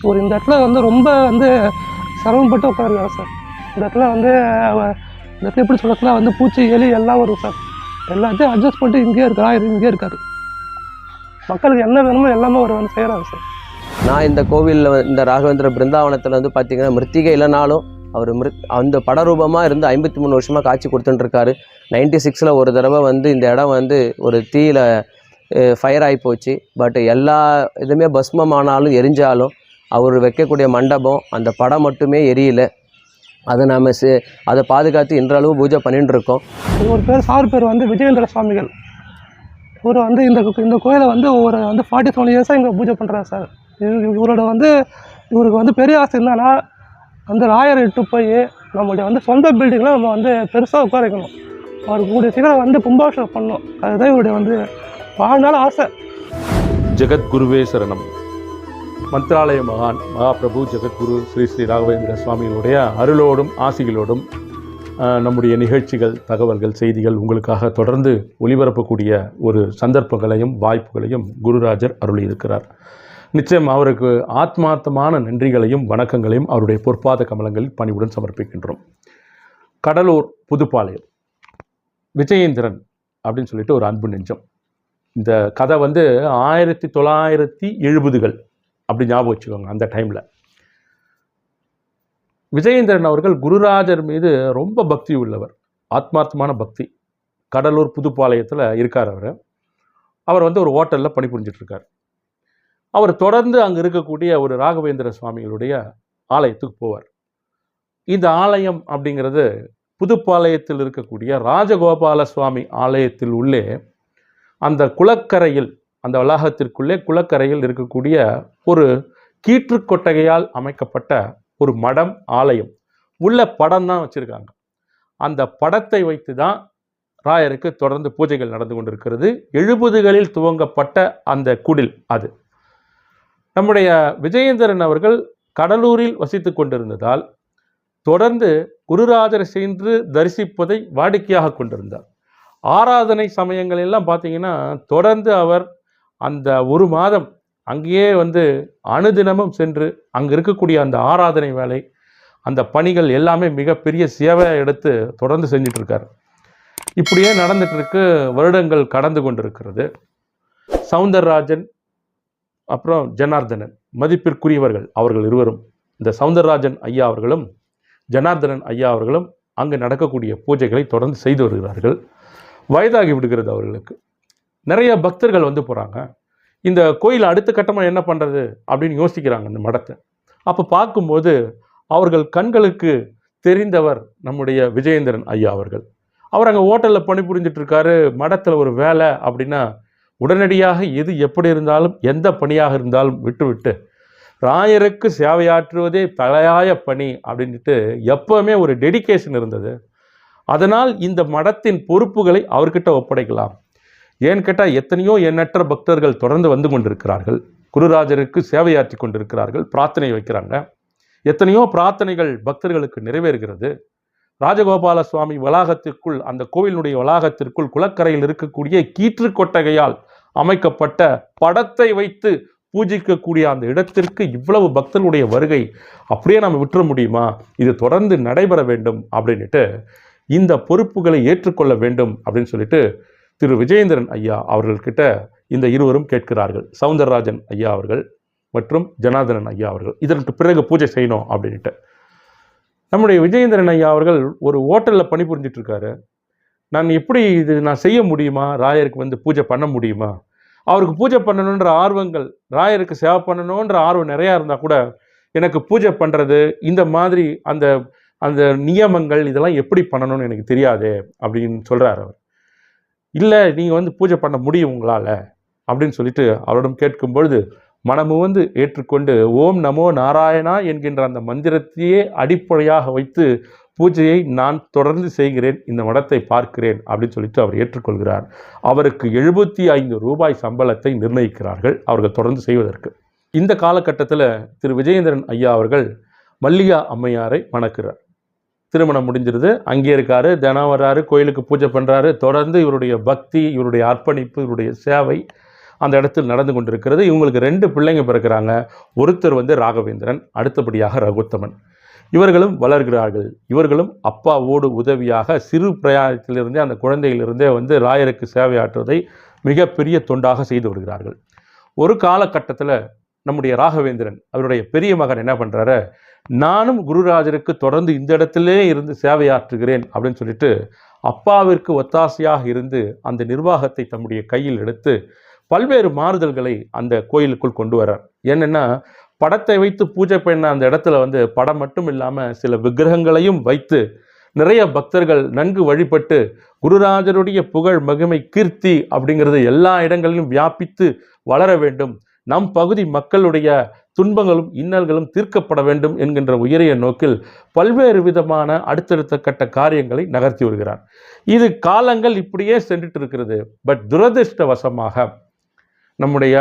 ஒரு இந்த இடத்துல வந்து ரொம்ப வந்து சிரமப்பட்டு உட்காருக்காரு சார். இந்த இடத்துல வந்து இந்த இடத்துல எப்படி சொல்கிறதுனா வந்து பூச்சி எலி எல்லாம் வரும் சார். எல்லாத்தையும் அட்ஜஸ்ட் பண்ணிட்டு இங்கேயே இருக்காரு, இங்கேயே இருக்காரு. மக்களுக்கு என்ன வேணுமோ எல்லாமே அவர் வந்து செய்கிறாரு சார். நான் இந்த கோவிலில் இந்த ராகவேந்திர பிருந்தாவனத்தில் வந்து பார்த்தீங்கன்னா மிருத்திகை இல்லைனாலும் அவர் அந்த படரூபமாக இருந்து 53 வருஷமாக காட்சி கொடுத்துட்டுருக்காரு. 96ல் ஒரு தடவை வந்து இந்த இடம் வந்து ஒரு தீயில ஃபயர் ஆகி போச்சு. பட் எல்லா இதுவுமே பஸ்மமானாலும் எரிஞ்சாலும் அவர் வைக்கக்கூடிய மண்டபம் அந்த படம் மட்டுமே எரியல. அதை நாம் அதை பாதுகாத்து இன்றளவு பூஜை பண்ணிட்டு இருக்கோம். ஒரு பேர் சார் பேர் வந்து விஜயேந்திர சுவாமிகள். இவர் வந்து இந்த கோயிலை வந்து ஒரு வந்து 47 இயர்ஸாக இங்கே பூஜை பண்ணுறாரு சார். இவருக்கு வந்து பெரிய ஆசை என்னன்னா அந்த ராயரை இட்டு போய் நம்மளுடைய வந்து சொந்த பில்டிங்கில் நம்ம வந்து பெருசாக உட்கார வைக்கணும். அவருக்கு கூடிய சீக்கிரம் வந்து கும்பாபிஷேகம் பண்ணணும். அதுதான் இவருடைய வந்து வாழ்நாள் ஆசை. ஜெகத்குருவே சரணம். மந்திராலய மகான் மகாபிரபு ஜெகத்குரு ஸ்ரீ ஸ்ரீ ராகவேந்திர சுவாமிகளுடைய அருளோடும் ஆசிகளோடும் நம்முடைய நிகழ்ச்சிகள், தகவல்கள், செய்திகள் உங்களுக்காக தொடர்ந்து ஒளிபரப்பக்கூடிய ஒரு சந்தர்ப்பங்களையும் வாய்ப்புகளையும் குருராஜர் அருளியிருக்கிறார். நிச்சயம் அவருக்கு ஆத்மார்த்தமான நன்றிகளையும் வணக்கங்களையும் அவருடைய பொற்பாத கமலங்களில் பணிவுடன் சமர்ப்பிக்கின்றோம். கடலூர் புதுப்பாளையம் விஜயேந்திரன் அப்படின்னு சொல்லிட்டு ஒரு அன்பு நெஞ்சம். இந்த கதை வந்து 1970கள் அப்படி ஞாபகம் வச்சுக்கோங்க. அந்த டைமில் விஜயேந்திரன் அவர்கள் குருராஜர் மீது ரொம்ப பக்தி உள்ளவர், ஆத்மார்த்தமான பக்தி. கடலூர் புதுப்பாளையத்தில் இருக்கார். அவர் வந்து ஒரு ஹோட்டலில் பணிபுரிஞ்சிட்ருக்கார். அவர் தொடர்ந்து அங்கே இருக்கக்கூடிய ஒரு ராகவேந்திர சுவாமிகளுடைய ஆலயத்துக்கு போவார். இந்த ஆலயம் அப்படிங்கிறது புதுப்பாளையத்தில் இருக்கக்கூடிய ராஜகோபால சுவாமி ஆலயத்தில் உள்ளே அந்த குளக்கரையில், அந்த வளாகத்திற்குள்ளே குளக்கரையில் இருக்கக்கூடிய ஒரு கீற்று கொட்டகையால் அமைக்கப்பட்ட ஒரு மடம், ஆலயம். உள்ள படம் தான் வச்சுருக்காங்க. அந்த படத்தை வைத்து தான் ராயருக்கு தொடர்ந்து பூஜைகள் நடந்து கொண்டிருக்கிறது. 70களில் துவங்கப்பட்ட அந்த குடில் அது. நம்முடைய விஜயேந்திரன் அவர்கள் கடலூரில் வசித்து கொண்டிருந்ததால் தொடர்ந்து குருராஜரை சென்று தரிசிப்பதை வாடிக்கையாக கொண்டிருந்தார். ஆராதனை சமயங்கள் எல்லாம் பார்த்தீங்கன்னா தொடர்ந்து அவர் அந்த ஒரு மாதம் அங்கேயே வந்து அனுதினமும் சென்று அங்கே இருக்கக்கூடிய அந்த ஆராதனை வேலை, அந்த பணிகள் எல்லாமே மிகப்பெரிய சேவையாக எடுத்து தொடர்ந்து செஞ்சிட்ருக்கார். இப்படியே நடந்துகிட்ருக்கு. வருடங்கள் கடந்து கொண்டிருக்கிறது. சவுந்தரராஜன் அப்புறம் ஜனார்தனன் மதிப்பிற்குரியவர்கள் அவர்கள் இருவரும். இந்த சவுந்தரராஜன் ஐயா அவர்களும் ஜனார்தனன் ஐயா அவர்களும் அங்கு நடக்கக்கூடிய பூஜைகளை தொடர்ந்து செய்து வருகிறார்கள். வயதாகி விடுகிறது அவர்களுக்கு. நிறைய பக்தர்கள் வந்து போகிறாங்க. இந்த கோயில் அடுத்த கட்டமாக என்ன பண்ணுறது அப்படின்னு யோசிக்கிறாங்க இந்த மடத்தை. அப்போ பார்க்கும்போது அவர்கள் கண்களுக்கு தெரிந்தவர் நம்முடைய விஜயேந்திரன் ஐயா அவர்கள். அவர் அங்கே ஹோட்டலில் பணிபுரிஞ்சிட்ருக்காரு. மடத்தில் ஒரு வேலை அப்படின்னா உடனடியாக எது எப்படி இருந்தாலும், எந்த பணியாக இருந்தாலும் விட்டுவிட்டு ராயருக்கு சேவையாற்றுவதே தலையாய பணி அப்படின்ட்டு எப்போவுமே ஒரு டெடிகேஷன் இருந்தது. அதனால் இந்த மடத்தின் பொறுப்புகளை அவர்கிட்ட ஒப்படைக்கலாம். ஏன்னு கேட்டால் எத்தனையோ எண்ணற்ற பக்தர்கள் தொடர்ந்து வந்து கொண்டிருக்கிறார்கள். குருராஜருக்கு சேவையாற்றி கொண்டிருக்கிறார்கள், பிரார்த்தனை வைக்கிறாங்க. எத்தனையோ பிரார்த்தனைகள் பக்தர்களுக்கு நிறைவேறுகிறது. ராஜகோபால சுவாமி வளாகத்திற்குள், அந்த கோவிலுடைய வளாகத்திற்குள் குளக்கரையில் இருக்கக்கூடிய கீற்று கொட்டகையால் அமைக்கப்பட்ட படத்தை வைத்து பூஜிக்கக்கூடிய அந்த இடத்திற்கு இவ்வளவு பக்தர்களுடைய வருகை அப்படியே நம்ம விட்டுற முடியுமா? இது தொடர்ந்து நடைபெற வேண்டும் அப்படின்ட்டு இந்த பொறுப்புகளை ஏற்றுக்கொள்ள வேண்டும் அப்படின்னு சொல்லிட்டு திரு விஜயேந்திரன் ஐயா அவர்கள்கிட்ட இந்த இருவரும் கேட்கிறார்கள். சவுந்தரராஜன் ஐயா அவர்கள் மற்றும் ஜனார்தனன் ஐயா அவர்கள் இதற்கு பிறகு பூஜை செய்யணும் அப்படின்ட்டு. நம்முடைய விஜயேந்திரன் ஐயா அவர்கள் ஒரு ஹோட்டலில் பணிபுரிஞ்சிட்ருக்காரு. நான் எப்படி நான் செய்ய முடியுமா? ராயருக்கு வந்து பூஜை பண்ண முடியுமா? அவருக்கு பூஜை பண்ணணுன்ற ஆர்வங்கள், ராயருக்கு சேவை பண்ணணுன்ற ஆர்வம் நிறையா இருந்தால் கூட எனக்கு பூஜை பண்ணுறது, இந்த மாதிரி அந்த அந்த நியமங்கள் இதெல்லாம் எப்படி பண்ணணும்னு எனக்கு தெரியாது அப்படின்னு சொல்கிறார் அவர். இல்லை, நீங்கள் வந்து பூஜை பண்ண முடியும் உங்களால் அப்படின்னு சொல்லிட்டு அவரிடம் கேட்கும்பொழுது மனமு வந்து ஏற்றுக்கொண்டு ஓம் நமோ நாராயணா என்கின்ற அந்த மந்திரத்தையே அடிப்படையாக வைத்து பூஜையை நான் தொடர்ந்து செய்கிறேன், இந்த மடத்தை பார்க்கிறேன் அப்படின்னு சொல்லிட்டு அவர் ஏற்றுக்கொள்கிறார். அவருக்கு 75 ரூபாய் சம்பளத்தை நிர்ணயிக்கிறார்கள் அவர்கள் தொடர்ந்து செய்வதற்கு. இந்த காலகட்டத்தில் திரு விஜயேந்திரன் ஐயா அவர்கள் மல்லிகா அம்மையாரை மணக்கிறார். திருமணம் முடிஞ்சிருது. அங்கே இருக்காரு, தினம் வர்றாரு, கோயிலுக்கு பூஜை பண்ணுறாரு. தொடர்ந்து இவருடைய பக்தி, இவருடைய அர்ப்பணிப்பு, இவருடைய சேவை அந்த இடத்தில் நடந்து கொண்டிருக்கிறது. இவங்களுக்கு 2 பிள்ளைங்க பிறக்கிறாங்க. ஒருத்தர் வந்து ராகவேந்திரன், அடுத்தபடியாக ரகுத்தமன். இவர்களும் வளர்கிறார்கள். இவர்களும் அப்பாவோடு உதவியாக சிறு பிராயத்திலிருந்தே அந்த குழந்தையிலிருந்தே வந்து ராயருக்கு சேவையாற்றுவதை மிகப்பெரிய தொண்டாக செய்து வருகிறார்கள். ஒரு காலகட்டத்தில் நம்முடைய ராகவேந்திரன் அவருடைய பெரிய மகன் என்ன பண்ணுறாரு, நானும் குருராஜருக்கு தொடர்ந்து இந்த இடத்திலே இருந்து சேவையாற்றுகிறேன் அப்படின்னு சொல்லிட்டு அப்பாவிற்கு ஒத்தாசையாக இருந்து அந்த நிர்வாகத்தை தம்முடைய கையில் எடுத்து பல்வேறு மாறுதல்களை அந்த கோயிலுக்குள் கொண்டு வர்றார். என்னென்னா, படத்தை வைத்து பூஜை பண்ண அந்த இடத்துல வந்து படம் மட்டும் இல்லாமல் சில விக்கிரகங்களையும் வைத்து நிறைய பக்தர்கள் நன்கு வழிபட்டு குருராஜருடைய புகழ் மகிமை கீர்த்தி அப்படிங்கிறது எல்லா இடங்களிலும் வியாபித்து வளர வேண்டும், நம் பகுதி மக்களுடைய துன்பங்களும் இன்னல்களும் தீர்க்கப்பட வேண்டும் என்கின்ற உயரிய நோக்கில் பல்வேறு விதமான அடுத்தடுத்த கட்ட காரியங்களை நகர்த்தி வருகிறார். இது காலங்கள் இப்படியே சென்றுட்டு இருக்கிறது. பட் துரதிருஷ்டவசமாக நம்முடைய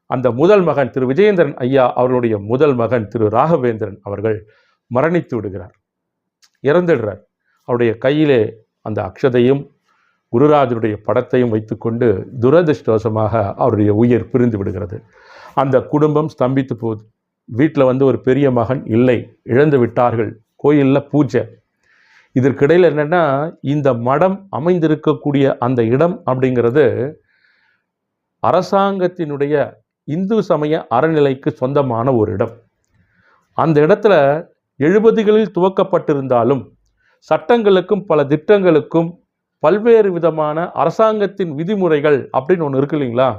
அந்த முதல் மகன் திரு விஜயேந்திரன் ஐயா அவர்களுடைய முதல் மகன் திரு ராகவேந்திரன் அவர்கள் மரணித்து விடுகிறார், இறந்துடுறார். அவருடைய கையிலே அந்த அக்ஷதையும் குருராஜருடைய படத்தையும் வைத்துக்கொண்டு துரதிருஷ்டவசமாக அவருடைய உயிர் பிரிந்து விடுகிறது. அந்த குடும்பம் ஸ்தம்பித்து போகுது. வீட்டில் வந்து ஒரு பெரிய மகன் இல்லை, இழந்து விட்டார்கள். கோயிலில் பூஜை. இதற்கிடையில் என்னென்னா, இந்த மடம் அமைந்திருக்கக்கூடிய அந்த இடம் அப்படிங்கிறது அரசாங்கத்தினுடைய இந்து சமய அறநிலைக்கு சொந்தமான ஒரு இடம். அந்த இடத்துல 70களில் துவக்கப்பட்டிருந்தாலும் சட்டங்களுக்கும் பல திட்டங்களுக்கும் பல்வேறு விதமான அரசாங்கத்தின் விதிமுறைகள் அப்படின்னு ஒன்று இருக்கு இல்லைங்களா.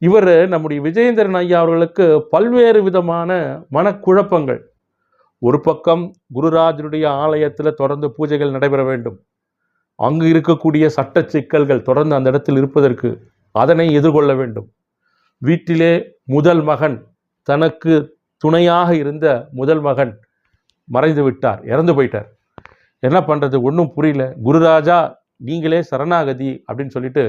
இவர் நம்முடைய விஜயேந்திரன் ஐயா அவர்களுக்கு பல்வேறு விதமான மனக்குழப்பங்கள். ஒரு பக்கம் குருராஜருடைய ஆலயத்தில் தொடர்ந்து பூஜைகள் நடைபெற வேண்டும், அங்கு இருக்கக்கூடிய சட்ட சிக்கல்கள் தொடர்ந்து அந்த இடத்தில் இருப்பதற்கு அதனை எதிர்கொள்ள வேண்டும். வீட்டிலே முதல் மகன், தனக்கு துணையாக இருந்த முதல் மகன் மறைந்து விட்டார், இறந்து போயிட்டார். என்ன பண்ணுறது, ஒன்றும் புரியல. குருராஜா நீங்களே சரணாகதி அப்படின்னு சொல்லிட்டு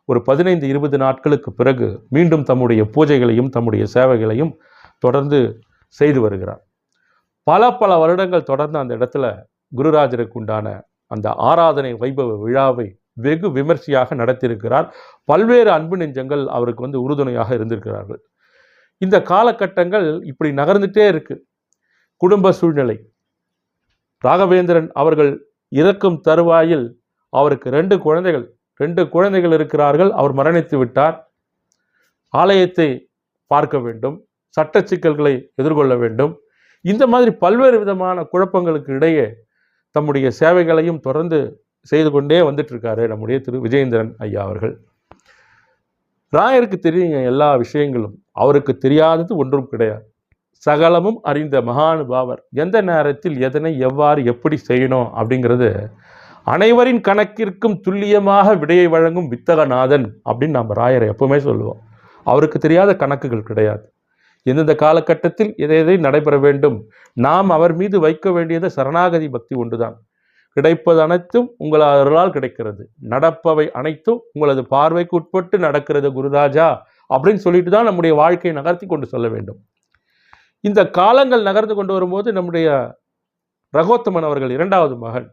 ஒரு 15-20 நாட்களுக்கு பிறகு மீண்டும் தம்முடைய பூஜைகளையும் தம்முடைய சேவைகளையும் தொடர்ந்து செய்து வருகிறார். பல வருடங்கள் தொடர்ந்து அந்த இடத்துல குருராஜருக்கு உண்டான அந்த ஆராதனை வைபவ விழாவை வெகு விமர்சையாக நடத்தியிருக்கிறார். பல்வேறு அன்பு நெஞ்சங்கள் அவருக்கு வந்து உறுதுணையாக இருந்திருக்கிறார்கள். இந்த காலகட்டங்கள் இப்படி நகர்ந்துட்டே இருக்கு. குடும்ப சூழ்நிலை. ராகவேந்திரன் அவர்கள் இறக்கும் தருவாயில் அவருக்கு 2 குழந்தைகள் இருக்கிறார்கள். அவர் மரணித்து விட்டார். ஆலயத்தை பார்க்க வேண்டும், சட்ட சிக்கல்களை எதிர்கொள்ள வேண்டும். இந்த மாதிரி பல்வேறு விதமான குழப்பங்களுக்கு இடையே தம்முடைய சேவைகளையும் தொடர்ந்து செய்து கொண்டே வந்துட்டு இருக்காரு நம்முடைய திரு விஜயேந்திரன் ஐயா அவர்கள். ராயருக்கு தெரியுங்க எல்லா விஷயங்களும், அவருக்கு தெரியாதது ஒன்றும் கிடையாது. சகலமும் அறிந்த மகானுபாவர். எந்த நேரத்தில் எதனை எவ்வாறு எப்படி செய்யணும் அப்படிங்கிறது அனைவரின் கணக்கிற்கும் துல்லியமாக விடையை வழங்கும் வித்தகநாதன் அப்படின்னு நம்ம ராயரை எப்பவுமே சொல்லுவோம். அவருக்கு தெரியாத கணக்குகள் கிடையாது. எந்தெந்த காலகட்டத்தில் எதை நடைபெற வேண்டும், நாம் அவர் மீது வைக்க வேண்டியது சரணாகதி பக்தி ஒன்றுதான். கிடைப்பது அனைத்தும் உங்களால் கிடைக்கிறது, நடப்பவை அனைத்தும் உங்களது பார்வைக்கு உட்பட்டு நடக்கிறது குருராஜா அப்படின்னு சொல்லிட்டு தான் நம்முடைய வாழ்க்கையை நகர்த்தி கொண்டு சொல்ல வேண்டும். இந்த காலங்கள் நகர்ந்து கொண்டு வரும்போது நம்முடைய ரகோத்தமன் அவர்கள் 2வது மகன்,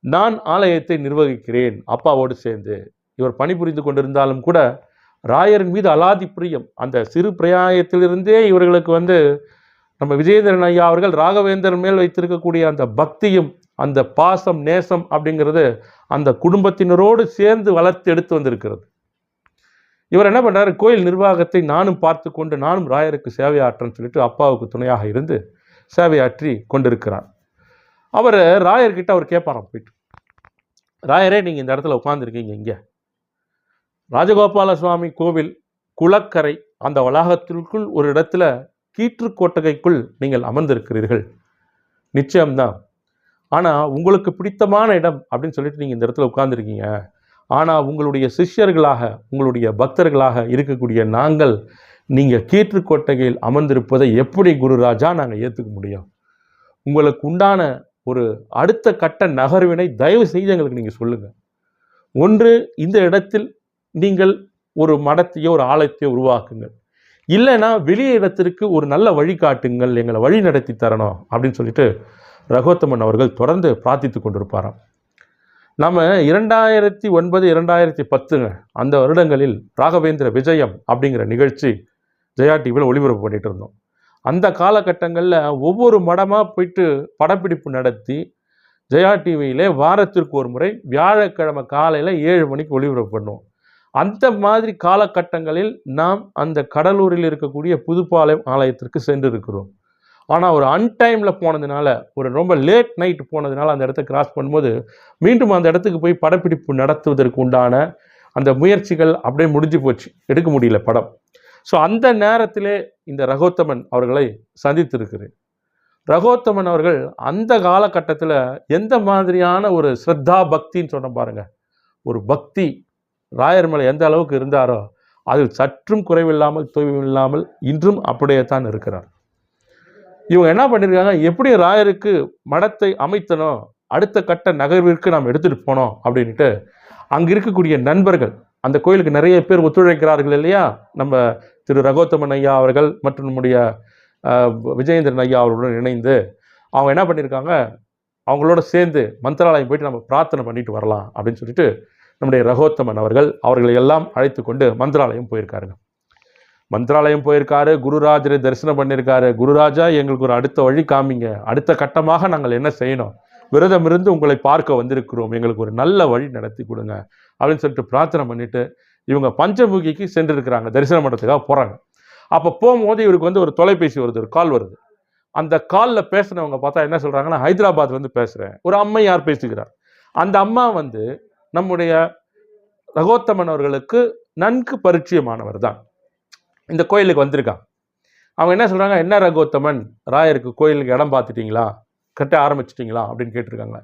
நான் ஆலயத்தை நிர்வகிக்கிறேன் அப்பாவோடு சேர்ந்து. இவர் பணிபுரிந்து கொண்டிருந்தாலும் கூட ராயரின் மீது அலாதி பிரியம். அந்த சிறு பிராயத்திலிருந்தே இவர்களுக்கு வந்து நம்ம விஜயேந்திரன் ஐயா அவர்கள் ராகவேந்திரன் மேல் வைத்திருக்கக்கூடிய அந்த பக்தியும் அந்த பாசம் நேசம் அப்படிங்கிறது அந்த குடும்பத்தினரோடு சேர்ந்து வளர்த்து எடுத்து வந்திருக்கிறது. இவர் என்ன பண்ணுறாரு, கோயில் நிர்வாகத்தை நானும் பார்த்து கொண்டு நானும் ராயருக்கு சேவையாற்றன்னு சொல்லிட்டு அப்பாவுக்கு துணையாக இருந்து சேவையாற்றி கொண்டிருக்கிறார். அவர் ராயர்கிட்ட அவர் கேட்பாராம் போயிட்டு, ராயரே நீங்கள் இந்த இடத்துல உட்காந்துருக்கீங்க, இங்கே ராஜகோபால சுவாமி கோவில் குளக்கரை அந்த வளாகத்திற்குள் ஒரு இடத்துல கீற்றுக்கோட்டகைக்குள் நீங்கள் அமர்ந்திருக்கிறீர்கள், நிச்சயம்தான். ஆனால் உங்களுக்கு பிடித்தமான இடம் அப்படின்னு சொல்லிட்டு நீங்கள் இந்த இடத்துல உட்கார்ந்துருக்கீங்க. ஆனால் உங்களுடைய சிஷ்யர்களாக உங்களுடைய பக்தர்களாக இருக்கக்கூடிய நாங்கள் நீங்கள் கீற்றுக்கோட்டகையில் அமர்ந்திருப்பதை எப்படி குருராஜா நாங்கள் ஏற்றுக்க முடியும்? உங்களுக்கு உண்டான ஒரு அடுத்த கட்ட நகர்வினை தயவு செய்து எங்களுக்கு நீங்கள் சொல்லுங்கள். ஒன்று, இந்த இடத்தில் நீங்கள் ஒரு மடத்தையோ ஒரு ஆலயத்தையோ உருவாக்குங்கள், இல்லைன்னா வெளியே இடத்திற்கு ஒரு நல்ல வழிகாட்டுங்கள், எங்களை வழி நடத்தி தரணும் அப்படின்னு சொல்லிட்டு ரகோத்தமன் அவர்கள் தொடர்ந்து பிரார்த்தித்து கொண்டிருப்பாராம். நம்ம 2009 2010 அந்த வருடங்களில் ராகவேந்திர விஜயம் அப்படிங்கிற நிகழ்ச்சி ஜெயா டிவியில் ஒளிபரப்பு பண்ணிட்டு இருந்தோம். அந்த காலகட்டங்களில் ஒவ்வொரு மடமாக போயிட்டு படப்பிடிப்பு நடத்தி ஜெயா டிவியிலே வாரத்திற்கு ஒரு முறை வியாழக்கிழமை காலையில் 7 மணிக்கு ஒளிபரப்பு பண்ணுவோம். அந்த மாதிரி காலகட்டங்களில் நாம் அந்த கடலூரில் இருக்கக்கூடிய புதுப்பாளையம் ஆலயத்திற்கு சென்று இருக்கிறோம். ஆனால் ஒரு அன்டைமில் போனதுனால, ஒரு ரொம்ப லேட் நைட் போனதுனால அந்த இடத்த கிராஸ் பண்ணும்போது மீண்டும் அந்த இடத்துக்கு போய் படப்பிடிப்பு நடத்துவதற்கு உண்டான அந்த முயற்சிகள் அப்படியே முடிஞ்சு போச்சு, எடுக்க முடியல படம். ஸோ அந்த நேரத்திலே இந்த ரகோத்தமன் அவர்களை சந்தித்திருக்கிறேன். ரகோத்தமன் அவர்கள் அந்த காலகட்டத்தில் எந்த மாதிரியான ஒரு ஸ்ரத்தா பக்தின்னு சொன்ன பாருங்க, ஒரு பக்தி ராயர் மேலே எந்த அளவுக்கு இருந்தாரோ அதில் சற்றும் குறைவில்லாமல் தொய்வில்லாமல் இன்றும் அப்படியே தான் இருக்கிறார். இவங்க என்ன பண்ணியிருக்காங்க, எப்படி ராயருக்கு மடத்தை அமைத்தனோ அடுத்த கட்ட நகர்விற்கு நாம் எடுத்துகிட்டு போனோம் அப்படின்ட்டு அங்கே இருக்கக்கூடிய நண்பர்கள், அந்த கோயிலுக்கு நிறைய பேர் ஒத்துழைக்கிறார்கள் இல்லையா, நம்ம திரு ரகோத்தமன் ஐயா அவர்கள் மற்றும் நம்முடைய விஜயேந்திரன் ஐயா அவர்களுடன் இணைந்து அவங்க என்ன பண்ணியிருக்காங்க, அவங்களோட சேர்ந்து மந்திராலயம் போயிட்டு நம்ம பிரார்த்தனை பண்ணிட்டு வரலாம் அப்படின்னு சொல்லிட்டு நம்முடைய ரகோத்தமன் அவர்களை எல்லாம் அழைத்து கொண்டு மந்திராலயம் போயிருக்காருங்க. மந்திராலயம் போயிருக்காரு, குருராஜரை தரிசனம் பண்ணியிருக்காரு. குருராஜா, எங்களுக்கு ஒரு அடுத்த வழி காமிங்க, அடுத்த கட்டமாக நாங்கள் என்ன செய்யணும், விரதம் இருந்து உங்களை பார்க்க வந்திருக்கிறோம், எங்களுக்கு ஒரு நல்ல வழி நடத்தி கொடுங்க அப்படின்னு சொல்லிட்டு பிரார்த்தனை பண்ணிட்டு இவங்க பஞ்சமுகிக்கு சென்று இருக்கிறாங்க, தரிசனம் பண்ணுறதுக்காக போகிறாங்க. அப்போ போகும்போது இவருக்கு வந்து ஒரு தொலைபேசி வருது, ஒரு கால் வருது. அந்த காலில் பேசினவங்க பார்த்தா என்ன சொல்கிறாங்கன்னா, ஹைதராபாத்லேருந்து பேசுகிறேன், ஒரு அம்மையார் பேசுகிறார். அந்த அம்மா வந்து நம்முடைய ரகோத்தமன் அவர்களுக்கு நன்கு பரிச்சயமானவர் தான், இந்த கோயிலுக்கு வந்திருக்காங்க. அவங்க என்ன சொல்கிறாங்க, என்ன ரகோத்தமன், ராயருக்கு கோயிலுக்கு இடம் பார்த்துட்டிங்களா, கட்ட ஆரம்பிச்சிட்டிங்களா அப்படின்னு கேட்டிருக்காங்க.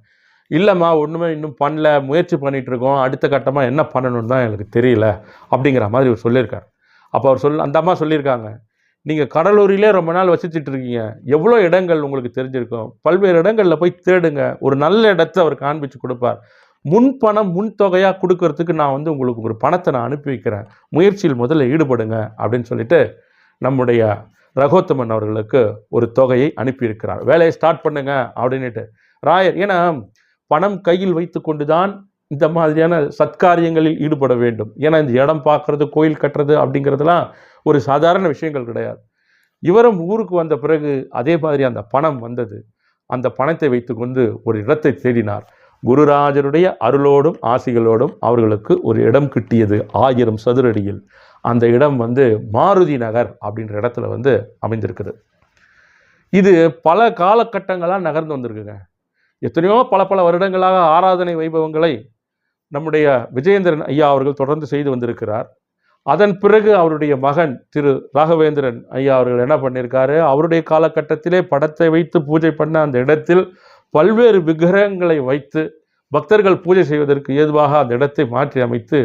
இல்லைம்மா, ஒன்றுமே இன்னும் பண்ணல, முயற்சி பண்ணிகிட்டு இருக்கோம், அடுத்த கட்டமாக என்ன பண்ணணும்னு தான் எனக்கு தெரியல அப்படிங்கிற மாதிரி அவர் சொல்லியிருக்கார். அப்போ அவர் அந்த அம்மா சொல்லியிருக்காங்க, நீங்கள் கடலூரிலே ரொம்ப நாள் வசிச்சுட்டு இருக்கீங்க, எவ்வளோ இடங்கள் உங்களுக்கு தெரிஞ்சிருக்கும், பல்வேறு இடங்களில் போய் தேடுங்க, ஒரு நல்ல இடத்தை அவர் காண்பிச்சு கொடுப்பார், முன்பணம் முன்தொகையாக கொடுக்கறதுக்கு நான் வந்து உங்களுக்கு ஒரு பணத்தை நான் அனுப்பி வைக்கிறேன், முயற்சியில் முதல்ல ஈடுபடுங்க அப்படின்னு சொல்லிட்டு நம்முடைய ரகோத்தமன் அவர்களுக்கு ஒரு தொகையை அனுப்பியிருக்கிறார். வேலையை ஸ்டார்ட் பண்ணுங்க அப்படின்ட்டு ராயர். ஏன்னா பணம் கையில் வைத்து கொண்டு தான் இந்த மாதிரியான சத்காரியங்களில் ஈடுபட வேண்டும். ஏன்னா இந்த இடம் பார்க்கறது, கோயில் கட்டுறது அப்படிங்கிறதுலாம் ஒரு சாதாரண விஷயங்கள் கிடையாது. இவரும் ஊருக்கு வந்த பிறகு அதே மாதிரி அந்த பணம் வந்தது. அந்த பணத்தை வைத்துக்கொண்டு ஒரு இடத்தை தேடினார். குருராஜருடைய அருளோடும் ஆசிகளோடும் அவர்களுக்கு ஒரு இடம் கிட்டியது 1000 சதுரடியில். அந்த இடம் வந்து மாருதி நகர் அப்படின்ற இடத்துல வந்து அமைந்திருக்குது. இது பல காலகட்டங்களாக நகர்ந்து வந்திருக்குங்க. எத்தனையோ பல வருடங்களாக ஆராதனை வைபவங்களை நம்முடைய விஜயேந்திரன் ஐயா அவர்கள் தொடர்ந்து செய்து வந்திருக்கிறார். அதன் பிறகு அவருடைய மகன் திரு ராகவேந்திரன் ஐயா அவர்கள் என்ன பண்ணியிருக்காரு, அவருடைய காலகட்டத்திலே படத்தை வைத்து பூஜை பண்ண அந்த இடத்தில் பல்வேறு விக்கிரகங்களை வைத்து பக்தர்கள் பூஜை செய்வதற்கு ஏதுவாக அந்த இடத்தை மாற்றி அமைத்து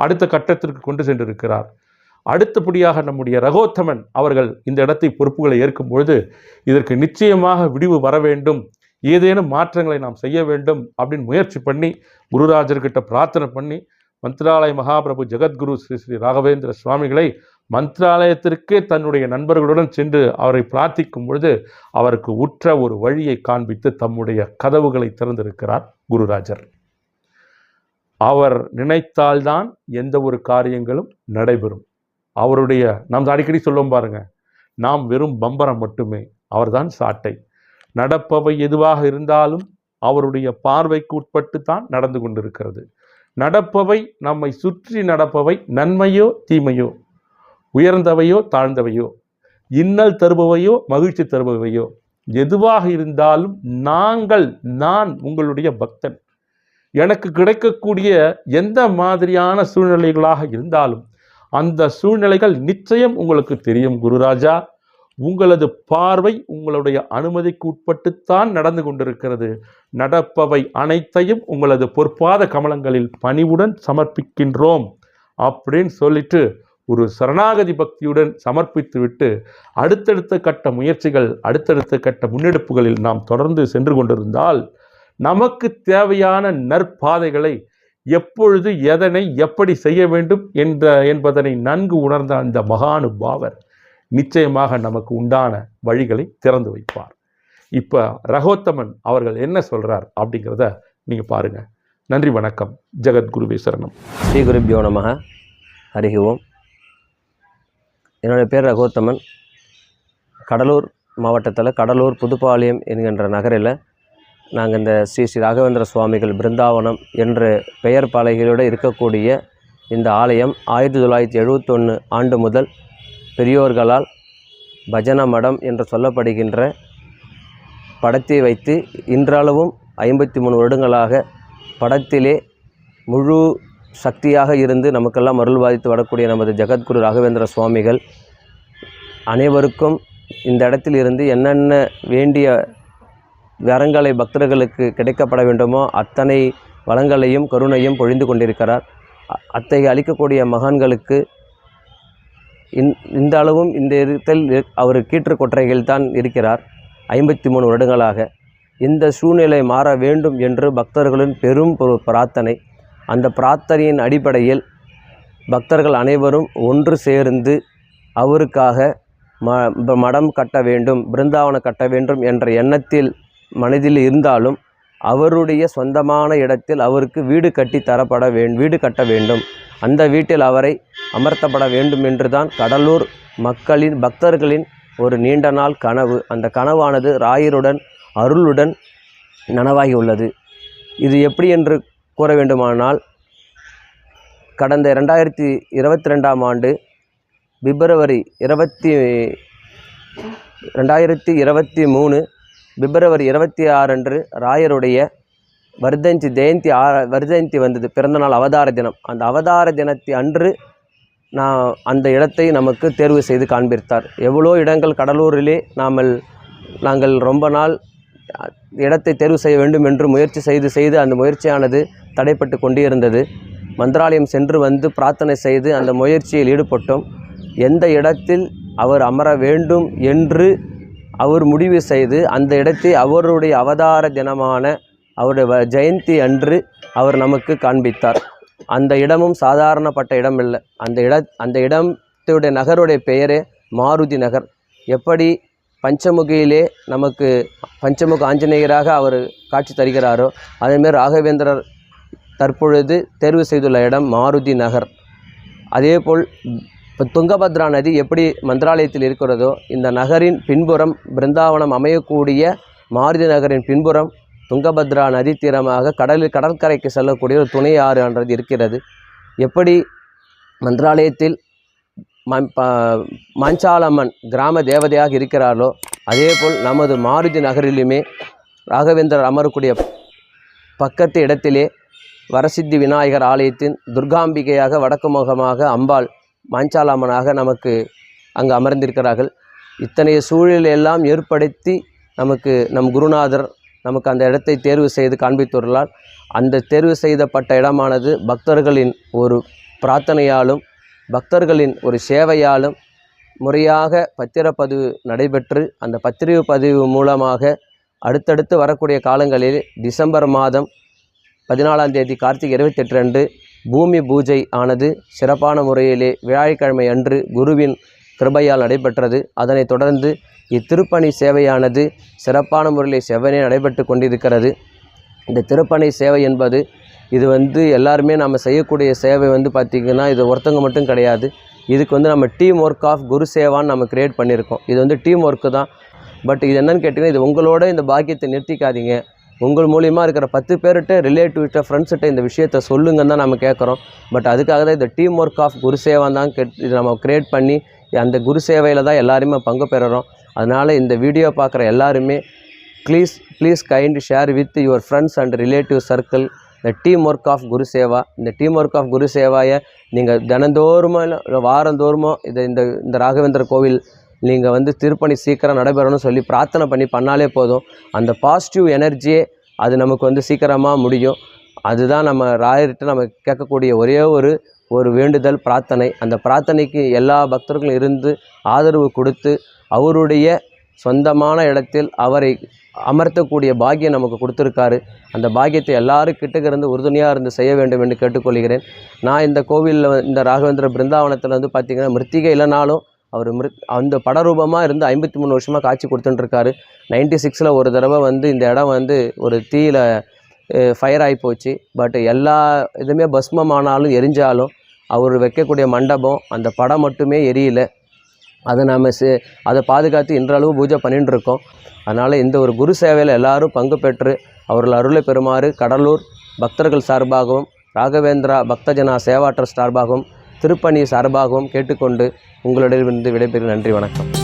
அடுத்த கட்டத்திற்கு கொண்டு சென்றிருக்கிறார். அடுத்தபடியாக நம்முடைய ரகோத்தமன் அவர்கள் இந்த இடத்தை பொறுப்புகளை ஏற்கும் பொழுது இதற்கு நிச்சயமாக விடிவு வர வேண்டும், ஏதேனும் மாற்றங்களை நாம் செய்ய வேண்டும் அப்படின்னு முயற்சி பண்ணி குருராஜர்கிட்ட பிரார்த்தனை பண்ணி மந்திராலய மகாபிரபு ஜெகத்குரு ஸ்ரீ ஸ்ரீ ராகவேந்திர சுவாமிகளை மந்திராலயத்திற்கே தன்னுடைய நண்பர்களுடன் சென்று அவரை பிரார்த்திக்கும் பொழுது அவருக்கு உற்ற ஒரு வழியை காண்பித்து தம்முடைய கதவுகளை திறந்திருக்கிறார் குருராஜர். அவர் நினைத்தால்தான் எந்த ஒரு காரியங்களும் நடைபெறும். அவருடைய நாம் அடிக்கடி சொல்லுவோம் பாருங்க, நாம் வெறும் பம்பரம் மட்டுமே, அவர்தான் சாட்டை. நடப்பவை எதுவாக இருந்தாலும் அவருடைய பார்வைக்கு உட்பட்டு தான் நடந்து கொண்டிருக்கிறது. நடப்பவை, நம்மை சுற்றி நடப்பவை நன்மையோ தீமையோ, உயர்ந்தவையோ தாழ்ந்தவையோ, இன்னல் தருபவையோ மகிழ்ச்சி தருபவையோ, எதுவாக இருந்தாலும் நான் உங்களுடைய பக்தன், எனக்கு கிடைக்கக்கூடிய எந்த மாதிரியான சூழ்நிலைகளாக இருந்தாலும் அந்த சூழ்நிலைகள் நிச்சயம் உங்களுக்கு தெரியும் குருராஜா, உங்களது பார்வை உங்களுடைய அனுமதிக்கு உட்பட்டுத்தான் நடந்து கொண்டிருக்கிறது. நடப்பவை அனைத்தையும் உங்களது பொற்பாத கமலங்களில் பணிவுடன் சமர்ப்பிக்கின்றோம் அப்படின்னு சொல்லிட்டு ஒரு சரணாகதி பக்தியுடன் சமர்ப்பித்து விட்டு அடுத்தடுத்த கட்ட முயற்சிகள், அடுத்தடுத்த கட்ட முன்னெடுப்புகளில் நாம் தொடர்ந்து சென்று கொண்டிருந்தால் நமக்கு தேவையான நற்பாதைகளை எப்பொழுது எதனை எப்படி செய்ய வேண்டும் என்பதனை நன்கு உணர்ந்த அந்த மகானுபாவர் நிச்சயமாக நமக்கு உண்டான வழிகளை திறந்து வைப்பார். இப்போ ரகோத்தமன் அவர்கள் என்ன சொல்கிறார் அப்படிங்கிறத நீங்கள் பாருங்கள். நன்றி, வணக்கம். ஜெகத்குருவே சரணம். ஸ்ரீ குருப்யோ நமஹ. ஹரிஹி ஓம். என்னுடைய பேர் ரகோத்தமன். கடலூர் மாவட்டத்தில் கடலூர் புதுப்பாளையம் என்கின்ற நகரில் நாங்கள் இந்த ஸ்ரீ ஸ்ரீ ராகவேந்திர சுவாமிகள் பிருந்தாவனம் என்ற பெயர் பலகையோடு இருக்கக்கூடிய இந்த ஆலயம் 1971 ஆண்டு முதல் பெரியோர்களால் பஜன மடம் என்று சொல்லப்படுகின்ற படத்தை வைத்து இன்றளவும் 53 வருடங்களாக படத்திலே முழு சக்தியாக இருந்து நமக்கெல்லாம் அருள்வாதித்து வரக்கூடிய நமது ஜெகத்குரு ராகவேந்திர சுவாமிகள் அனைவருக்கும் இந்த இடத்தில் இருந்து என்னென்ன வேண்டிய வரங்களை பக்தர்களுக்கு கிடைக்கப்பட வேண்டுமோ அத்தனை வளங்களையும் கருணையும் பொழிந்து கொண்டிருக்கிறார். அத்தகைய அளிக்கக்கூடிய மகான்களுக்கு இந்த அளவும் இந்த இடத்தில் அவர் கீற்று கொற்றைகள் தான் இருக்கிறார் 53 வருடங்களாக. இந்த சூழ்நிலை மாற வேண்டும் என்று பக்தர்களின் பெரும் பிரார்த்தனை. அந்த பிரார்த்தனையின் அடிப்படையில் பக்தர்கள் அனைவரும் ஒன்று சேர்ந்து அவருக்காக மடம் கட்ட வேண்டும், பிருந்தாவனம் கட்ட வேண்டும் என்ற எண்ணத்தில் மனதில் இருந்தாலும் அவருடைய சொந்தமான இடத்தில் அவருக்கு வீடு கட்ட வேண்டும், அந்த வீட்டில் அவரை அமர்த்தப்பட வேண்டும் என்று தான் கடலூர் மக்களின் பக்தர்களின் ஒரு நீண்ட நாள் கனவு. அந்த கனவானது ராயருடன் அருளுடன் நனவாகி உள்ளது. இது எப்படி என்று கூற வேண்டுமானால், கடந்த 2022ஆம் ஆண்டு பிப்ரவரி 2023 பிப்ரவரி 26 அன்று ராயருடைய வர்தந்தி வந்தது, பிறந்தநாள் அவதார தினம். அந்த அவதார தினத்தை அன்று அந்த இடத்தை நமக்கு தேர்வு செய்து காண்பித்தார். எவ்வளோ இடங்கள் கடலூரிலே நாங்கள் ரொம்ப நாள் இடத்தை தேர்வு செய்ய வேண்டும் என்று முயற்சி செய்து அந்த முயற்சியானது தடைப்பட்டு கொண்டே இருந்தது. மந்திராலயம் சென்று வந்து பிரார்த்தனை செய்து அந்த முயற்சியில் ஈடுபட்டோம். எந்த இடத்தில் அவர் அமர வேண்டும் என்று அவர் முடிவு செய்து அந்த இடத்தை அவருடைய அவதார தினமான அவருடைய ஜெயந்தி அன்று அவர் நமக்கு காண்பித்தார். அந்த இடமும் சாதாரணப்பட்ட இடம் இல்லை. அந்த இடத்துடைய நகருடைய பெயரே மாருதி நகர். எப்படி பஞ்சமுகியிலே நமக்கு பஞ்சமுக ஆஞ்சநேயராக அவர் காட்சி தருகிறாரோ, அதேமாதிரி ராகவேந்திரர் தற்பொழுது தேர்வு செய்துள்ள இடம் மாருதி நகர். அதேபோல் இப்போ துங்கபத்ரா நதி எப்படி மந்திராலயத்தில் இருக்கிறதோ, இந்த நகரின் பின்புறம் பிருந்தாவனம் அமையக்கூடிய மாருதி நகரின் பின்புறம் துங்கபத்ரா நதி தீரமாக கடற்கரைக்கு செல்லக்கூடிய ஒரு துணை ஆறு என்றது இருக்கிறது. எப்படி மந்திராலயத்தில் மாஞ்சாலம்மன் கிராம தேவதையாக இருக்கிறார்களோ, அதேபோல் நமது மாருதி நகரிலுமே ராகவேந்திரர் அமரக்கூடிய பக்கத்து இடத்திலே வரசித்தி விநாயகர் ஆலயத்தின் துர்காம்பிகையாக வடக்கு முகமாக அம்பாள் மாஞ்சாலம்மனாக நமக்கு அங்கு அமர்ந்திருக்கிறார்கள். இத்தனைய சூழலெல்லாம் ஏற்படுத்தி நம் குருநாதர் நமக்கு அந்த இடத்தை தேர்வு செய்து காண்பித்துள்ளார். அந்த தேர்வு செய்யப்பட்ட இடமானது பக்தர்களின் ஒரு பிரார்த்தனையாலும் பக்தர்களின் ஒரு சேவையாலும் முறையாக பத்திரப்பதிவு நடைபெற்று, அந்த பத்திரப்பதிவு மூலமாக அடுத்தடுத்து வரக்கூடிய காலங்களில் டிசம்பர் மாதம் 14ஆம் தேதி கார்த்திகை 28 அன்று பூமி பூஜை ஆனது சிறப்பான முறையிலே வியாழக்கிழமை அன்று குருவின் கிருபையால் நடைபெற்றது. அதனைத் தொடர்ந்து இத்திருப்பணி சேவையானது சிறப்பான முறையில் செவ்வனே நடைபெற்று கொண்டிருக்கிறது. இந்த திருப்பணி சேவை என்பது இது எல்லாருமே நம்ம செய்யக்கூடிய சேவை பார்த்திங்கன்னா இது ஒருத்தவங்க மட்டும் கிடையாது. இதுக்கு நம்ம டீம் ஒர்க் ஆஃப் குரு சேவான்னு நம்ம கிரியேட் பண்ணியிருக்கோம். இது டீம் ஒர்க்கு தான். பட் இது என்னென்னு கேட்டிங்கன்னா, இது உங்களோட இந்த பாக்கியத்தை நிறுத்திக்காதீங்க. உங்கள் மூலிமா இருக்கிற 10 பேர்கிட்ட ரிலேட்டிவ்கிட்ட ஃப்ரெண்ட்ஸ்கிட்ட இந்த விஷயத்தை சொல்லுங்கன்னு தான் நம்ம கேட்குறோம். பட் அதுக்காக தான் இந்த டீம் ஒர்க் ஆஃப் குரு சேவான் தான் இது நம்ம கிரியேட் பண்ணி அந்த குரு சேவையில் தான் எல்லாருமே பங்கு பெறுறோம். அதனால் இந்த வீடியோ பார்க்குற எல்லாருமே please kind share with your friends and relative circle இந்த டீம் ஒர்க் ஆஃப் குரு சேவா. இந்த டீம் ஒர்க் ஆஃப் குரு சேவாயை நீங்கள் தினந்தோறுமோ இல்லை வாரந்தோறுமோ இந்த ராகவேந்திர கோவில் நீங்கள் திருப்பணி சீக்கிரம் நடைபெறணும்னு சொல்லி பிரார்த்தனை பண்ணாலே போதும். அந்த பாசிட்டிவ் எனர்ஜியே அது நமக்கு சீக்கிரமாக முடியும். அதுதான் நம்ம ராயர்கிட்ட நம்ம கேட்கக்கூடிய ஒரே ஒரு வேண்டுதல், பிரார்த்தனை. அந்த பிரார்த்தனைக்கு எல்லா பக்தர்களும் இருந்து ஆதரவு கொடுத்து அவருடைய சொந்தமான இடத்தில் அவரை அமர்த்தக்கூடிய பாக்கியம் நமக்கு கொடுத்துருக்காரு. அந்த பாக்கியத்தை எல்லாரும் கிட்டக்க இருந்து உறுதுணையாக இருந்து செய்ய வேண்டும் என்று கேட்டுக்கொள்கிறேன். நான் இந்த கோவிலில் இந்த ராகவேந்திர பிருந்தாவனத்தில் பார்த்திங்கன்னா மிருத்திகை இல்லைனாலும் அவர் அந்த படரூபமாக இருந்து 53 வருஷமாக காட்சி கொடுத்துட்டுருக்காரு. 96ல் ஒரு தடவை இந்த இடம் ஒரு தீயில் ஃபயர் ஆகி போச்சு. பட் எல்லா இதுவுமே பஸ்மமானாலும் எரிஞ்சாலும் அவர் வைக்கக்கூடிய மண்டபம் அந்த படம் மட்டுமே எரியல. அதை நாம் அதை பாதுகாத்து இன்றளவு பூஜை பண்ணிட்டு இருக்கோம். அதனால் இந்த ஒரு குரு சேவையில் எல்லாரும் பங்கு பெற்று அவர்கள் அருளை பெறுமாறு கடலூர் பக்தர்கள் சார்பாகவும் ராகவேந்திரா பக்தஜனா சேவா ட்ரஸ்ட் சார்பாகவும் திருப்பணி சார்பாகவும் கேட்டுக்கொண்டு உங்களிடமிருந்து விடைபெறும். நன்றி, வணக்கம்.